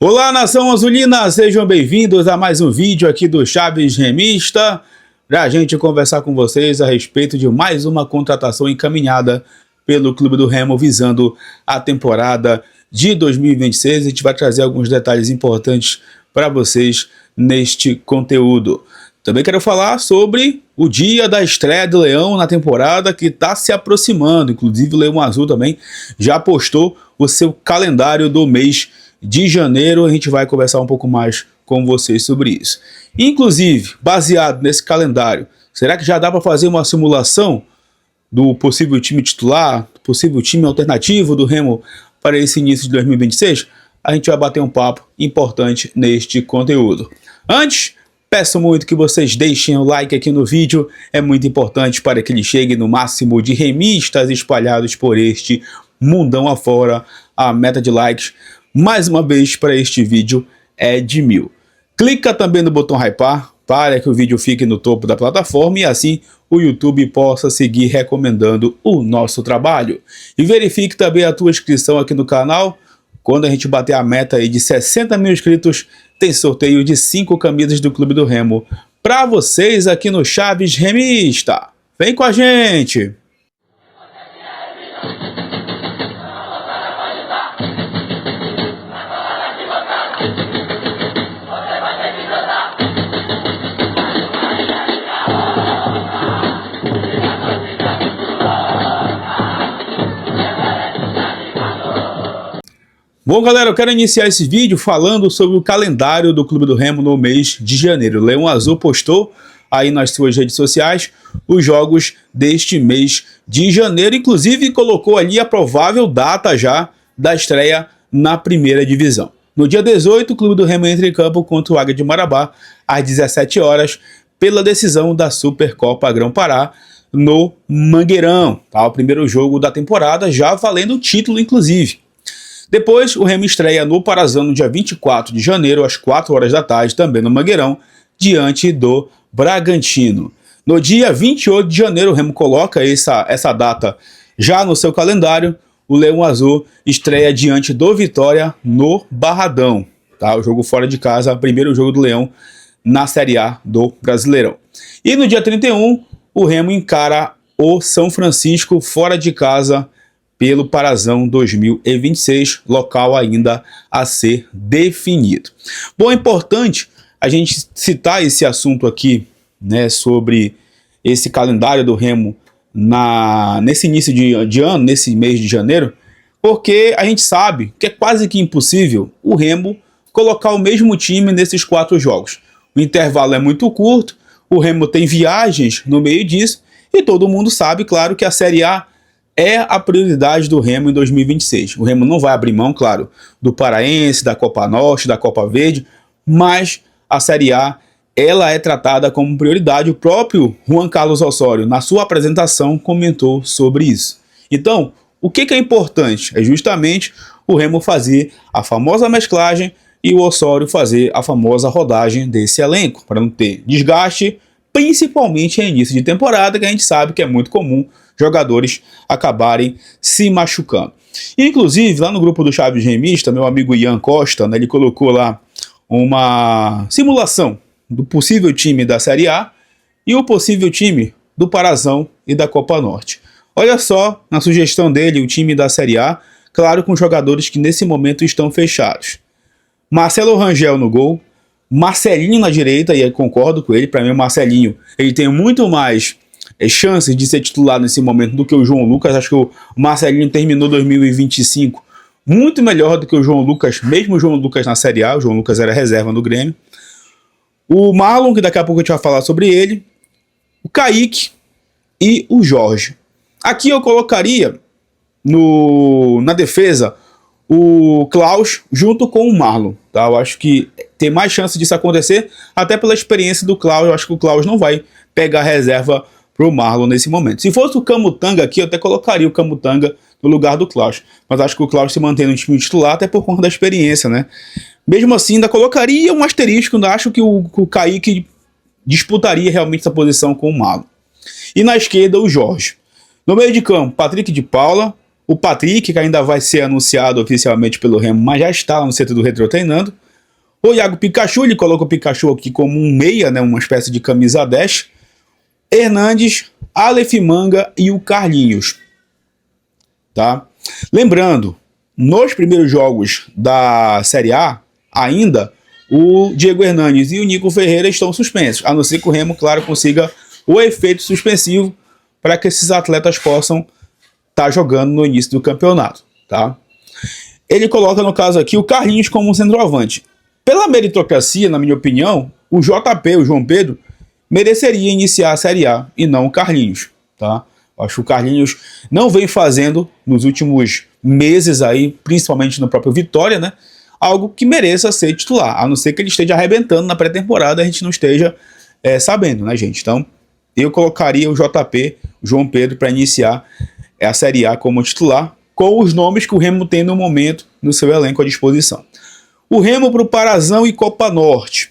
Olá, nação azulina, sejam bem-vindos a mais um vídeo aqui do Chaves Remista, para a gente conversar com vocês a respeito de mais uma contratação encaminhada pelo Clube do Remo visando a temporada de 2026. A gente vai trazer alguns detalhes importantes para vocês neste conteúdo. Também quero falar sobre o dia da estreia do Leão na temporada que está se aproximando. Inclusive o Leão Azul também já postou o seu calendário do mês de janeiro. A gente vai conversar um pouco mais com vocês sobre isso. Inclusive, baseado nesse calendário, será que já dá para fazer uma simulação do possível time titular, do possível time alternativo do Remo para esse início de 2026? A gente vai bater um papo importante neste conteúdo. Antes, peço muito que vocês deixem o like aqui no vídeo, é muito importante para que ele chegue no máximo de remistas espalhados por este mundão afora. A meta de likes, mais uma vez, para este vídeo é de 1000. Clica também no botão hypar para que o vídeo fique no topo da plataforma e assim o YouTube possa seguir recomendando o nosso trabalho. E verifique também a tua inscrição aqui no canal. Quando a gente bater a meta aí de 60 mil inscritos, tem sorteio de 5 camisas do Clube do Remo para vocês aqui no Chaves Remista. Vem com a gente! Bom, galera, eu quero iniciar esse vídeo falando sobre o calendário do Clube do Remo no mês de janeiro. O Leão Azul postou aí nas suas redes sociais os jogos deste mês de janeiro, inclusive colocou ali a provável data já da estreia na primeira divisão. No dia 18, o Clube do Remo entra em campo contra o Águia de Marabá, às 17 horas, pela decisão da Supercopa Grão-Pará, no Mangueirão. Tá? O primeiro jogo da temporada, já valendo o título, inclusive. Depois, o Remo estreia no Parazão no dia 24 de janeiro, às 4 horas da tarde, também no Mangueirão, diante do Bragantino. No dia 28 de janeiro, o Remo coloca essa data já no seu calendário. O Leão Azul estreia diante do Vitória no Barradão. Tá? O jogo fora de casa, primeiro jogo do Leão na Série A do Brasileirão. E no dia 31, o Remo encara o São Francisco fora de casa pelo Parazão 2026, local ainda a ser definido. Bom, é importante a gente citar esse assunto aqui, né, sobre esse calendário do Remo nesse início de ano, nesse mês de janeiro, porque a gente sabe que é quase que impossível o Remo colocar o mesmo time nesses 4 jogos. O intervalo é muito curto, o Remo tem viagens no meio disso, e todo mundo sabe, claro, que a Série A é a prioridade do Remo em 2026. O Remo não vai abrir mão, claro, do Paraense, da Copa Norte, da Copa Verde, mas a Série A ela é tratada como prioridade. O próprio Juan Carlos Osório, na sua apresentação, comentou sobre isso. Então, o que é importante? É justamente o Remo fazer a famosa mesclagem e o Osório fazer a famosa rodagem desse elenco, para não ter desgaste, principalmente em início de temporada, que a gente sabe que é muito comum jogadores acabarem se machucando. Inclusive, lá no grupo do Chaves Remista, meu amigo Ian Costa, né, ele colocou lá uma simulação do possível time da Série A e o possível time do Parazão e da Copa Norte. Olha só, na sugestão dele, o time da Série A, claro, com jogadores que nesse momento estão fechados. Marcelo Rangel no gol, Marcelinho na direita, e eu concordo com ele, para mim o Marcelinho ele tem muito mais chances de ser titular nesse momento do que o João Lucas. Acho que o Marcelinho terminou 2025 muito melhor do que o João Lucas, mesmo o João Lucas na Série A. O João Lucas era reserva no Grêmio. O Marlon, que daqui a pouco a gente vai falar sobre ele, o Kaique e o Jorge. Aqui eu colocaria na defesa o Klaus junto com o Marlon. Tá? Eu acho que tem mais chance disso acontecer, até pela experiência do Klaus. Eu acho que o Klaus não vai pegar reserva pro Marlon nesse momento. Se fosse o Camutanga aqui, eu até colocaria o Camutanga no lugar do Klaus. Mas acho que o Klaus se mantém no time titular até por conta da experiência, né? Mesmo assim, ainda colocaria um asterisco. Ainda acho que o Kaique disputaria realmente essa posição com o Marlon. E na esquerda, o Jorge. No meio de campo, Patrick de Paula, o Patrick, que ainda vai ser anunciado oficialmente pelo Remo, mas já está lá no centro do Retrô treinando. O Iago Pikachu, ele coloca o Pikachu aqui como um meia, né, uma espécie de camisa 10. Hernandes, Aleph Manga e o Carlinhos. Tá? Lembrando, nos primeiros jogos da Série A, ainda o Diego Hernandes e o Nico Ferreira estão suspensos, a não ser que o Remo, claro, consiga o efeito suspensivo para que esses atletas possam estar jogando no início do campeonato. Tá? Ele coloca, no caso aqui, o Carlinhos como centroavante. Pela meritocracia, na minha opinião, o JP, o João Pedro, mereceria iniciar a Série A e não o Carlinhos. Tá? Acho que o Carlinhos não vem fazendo nos últimos meses aí, principalmente no próprio Vitória, né? Algo que mereça ser titular, a não ser que ele esteja arrebentando na pré-temporada, a gente não esteja sabendo, né, gente? Então, eu colocaria o JP, o João Pedro, para iniciar a Série A como titular, com os nomes que o Remo tem no momento no seu elenco à disposição. O Remo para o Parazão e Copa Norte.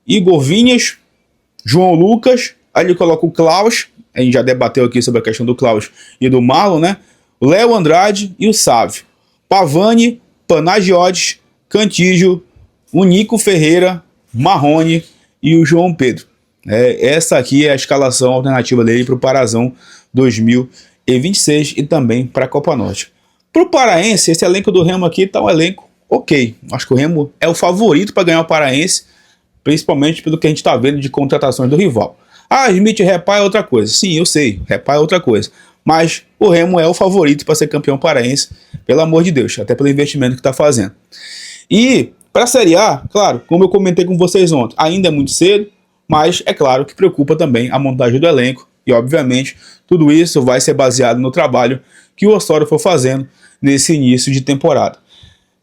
Igor Vinhas, João Lucas, aí ele coloca o Klaus, a gente já debateu aqui sobre a questão do Klaus e do Marlon, né? O Léo Andrade e o Sávio. Pavani, Panagiotis, Cantígio, o Nico Ferreira, Marrone e o João Pedro. Essa aqui é a escalação alternativa dele para o Parazão 2026 e também para a Copa Norte. Para o Paraense, esse elenco do Remo aqui está um elenco ok. Acho que o Remo é o favorito para ganhar o Paraense, principalmente pelo que a gente está vendo de contratações do rival. Ah, Smith Repá é outra coisa. Sim, eu sei, Repá é outra coisa. Mas o Remo é o favorito para ser campeão paraense, pelo amor de Deus, até pelo investimento que está fazendo. E para a Série A, claro, como eu comentei com vocês ontem, ainda é muito cedo, mas é claro que preocupa também a montagem do elenco e, obviamente, tudo isso vai ser baseado no trabalho que o Osório for fazendo nesse início de temporada.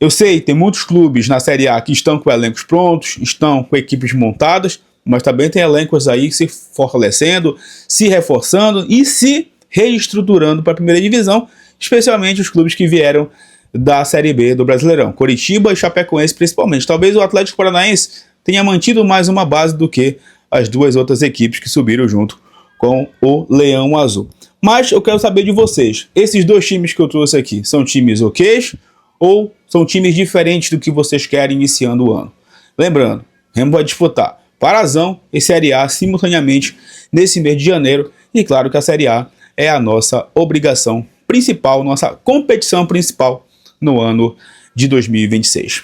Eu sei, tem muitos clubes na Série A que estão com elencos prontos, estão com equipes montadas, mas também tem elencos aí se fortalecendo, se reforçando e se reestruturando para a primeira divisão, especialmente os clubes que vieram da Série B do Brasileirão, Coritiba e Chapecoense principalmente. Talvez o Atlético Paranaense tenha mantido mais uma base do que as duas outras equipes que subiram junto com o Leão Azul. Mas eu quero saber de vocês, esses dois times que eu trouxe aqui, são times ok ou são times diferentes do que vocês querem iniciando o ano? Lembrando, o Remo vai disputar Parazão e Série A simultaneamente nesse mês de janeiro, e claro que a Série A é a nossa obrigação principal, nossa competição principal no ano de 2026.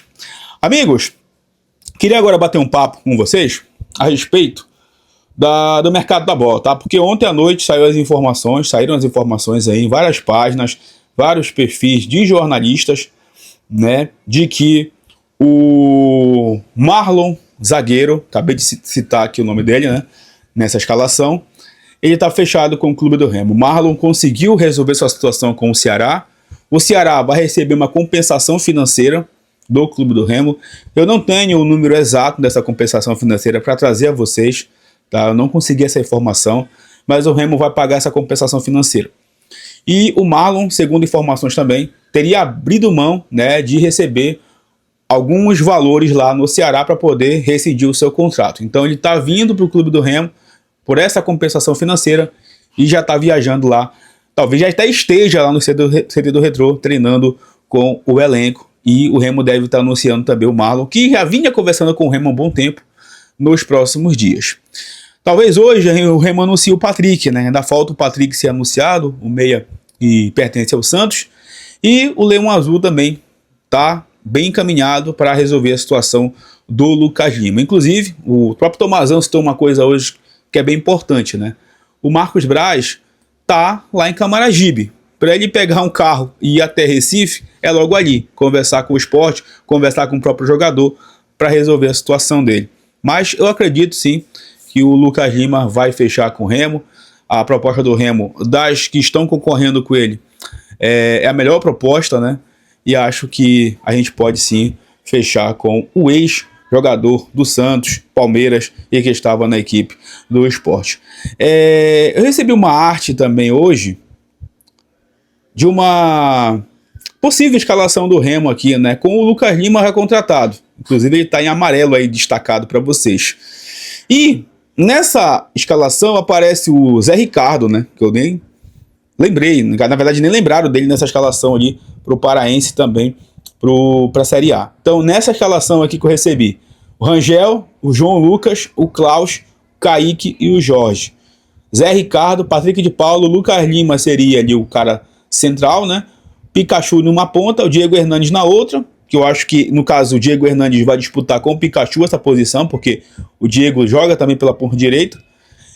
Amigos, queria agora bater um papo com vocês a respeito do mercado da bola, tá? Porque ontem à noite saíram as informações aí em várias páginas, vários perfis de jornalistas, né, de que o Marlon, zagueiro, acabei de citar aqui o nome dele, né, nessa escalação, ele está fechado com o clube do Remo. O Marlon conseguiu resolver sua situação com o Ceará vai receber uma compensação financeira do clube do Remo. Eu não tenho o número exato dessa compensação financeira para trazer a vocês, tá? Eu não consegui essa informação, mas o Remo vai pagar essa compensação financeira. E o Marlon, segundo informações também, teria abrido mão, né, de receber alguns valores lá no Ceará para poder rescindir o seu contrato. Então ele está vindo para o clube do Remo por essa compensação financeira e já está viajando lá. Talvez já até esteja lá no CT do Retrô treinando com o elenco. E o Remo deve estar anunciando também o Marlon, que já vinha conversando com o Remo há um bom tempo, nos próximos dias. Talvez hoje o Remo anuncie o Patrick, né? Ainda falta o Patrick ser anunciado, o meia que pertence ao Santos. E o Leão Azul também está bem encaminhado para resolver a situação do Lucas Lima. Inclusive, o próprio Tomazão citou uma coisa hoje que é bem importante, né? O Marcos Braz tá lá em Camaragibe. Para ele pegar um carro e ir até Recife, é logo ali, conversar com o Sport, conversar com o próprio jogador para resolver a situação dele. Mas eu acredito sim que o Lucas Lima vai fechar com o Remo. A proposta do Remo, das que estão concorrendo com ele, é a melhor proposta, né? E acho que a gente pode sim fechar com o ex-jogador do Santos, Palmeiras, e que estava na equipe do Sport. Eu recebi uma arte também hoje de uma possível escalação do Remo aqui, né, com o Lucas Lima recontratado. Inclusive ele está em amarelo aí destacado para vocês. E nessa escalação aparece o Zé Ricardo, né, que eu nem lembrei, na verdade nem lembraram dele nessa escalação ali pro Paraense também, para a Série A. Então nessa escalação aqui que eu recebi, o Rangel, o João Lucas, o Klaus, o Kaique e o Jorge. Zé Ricardo, Patrick de Paulo, Lucas Lima seria ali o cara central, né? Pikachu numa ponta, o Diego Hernandes na outra, que eu acho que, no caso, o Diego Hernandes vai disputar com o Pikachu essa posição, porque o Diego joga também pela ponta direita,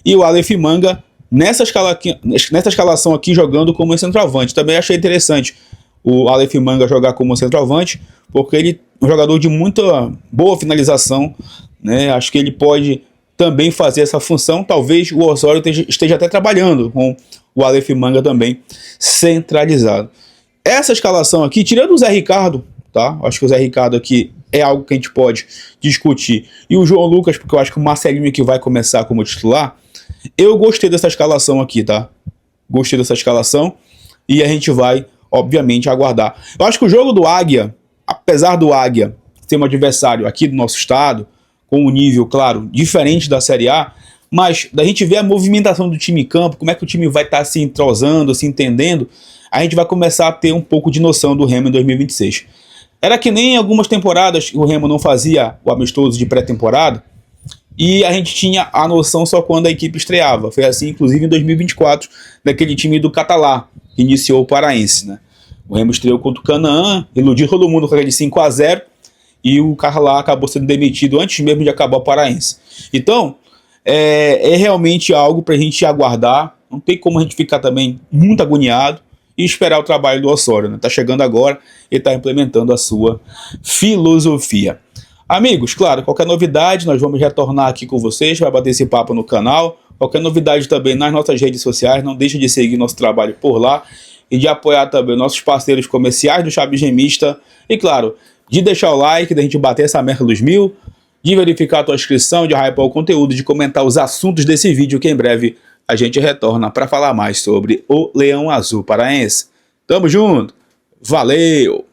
e o Aleph Manga nessa escalação aqui jogando como centroavante. Também achei interessante o Aleph Manga jogar como centroavante, porque ele é um jogador de muita boa finalização, né? Acho que ele pode também fazer essa função. Talvez o Osório esteja até trabalhando com o Aleph Manga também centralizado. Essa escalação aqui, tirando o Zé Ricardo, tá? Acho que o Zé Ricardo aqui é algo que a gente pode discutir. E o João Lucas, porque eu acho que o Marcelinho que vai começar como titular. Eu gostei dessa escalação aqui, tá? Gostei dessa escalação. E a gente vai, obviamente, aguardar. Eu acho que o jogo do Águia, apesar do Águia ser um adversário aqui do nosso estado, com um nível, claro, diferente da Série A, mas da gente ver a movimentação do time em campo, como é que o time vai estar se entrosando, se entendendo, a gente vai começar a ter um pouco de noção do Remo em 2026. Era que nem em algumas temporadas o Remo não fazia o amistoso de pré-temporada e a gente tinha a noção só quando a equipe estreava. Foi assim, inclusive, em 2024, daquele time do Catalá, que iniciou o Paraense, né? O Remo estreou contra o Canaã, iludiu todo mundo com aquele 5-0 e o cara lá acabou sendo demitido antes mesmo de acabar o Paraense. Então, é realmente algo para a gente aguardar. Não tem como a gente ficar também muito agoniado e esperar o trabalho do Osório, né? Tá chegando agora e está implementando a sua filosofia. Amigos, claro, qualquer novidade nós vamos retornar aqui com vocês, vai bater esse papo no canal. Qualquer novidade também nas nossas redes sociais, não deixe de seguir nosso trabalho por lá e de apoiar também nossos parceiros comerciais do Chaves Remista. E claro, de deixar o like, da gente bater essa meta dos 1000, de verificar a tua inscrição, de hypar o conteúdo, de comentar os assuntos desse vídeo, que em breve a gente retorna para falar mais sobre o Leão Azul Paraense. Tamo junto, valeu!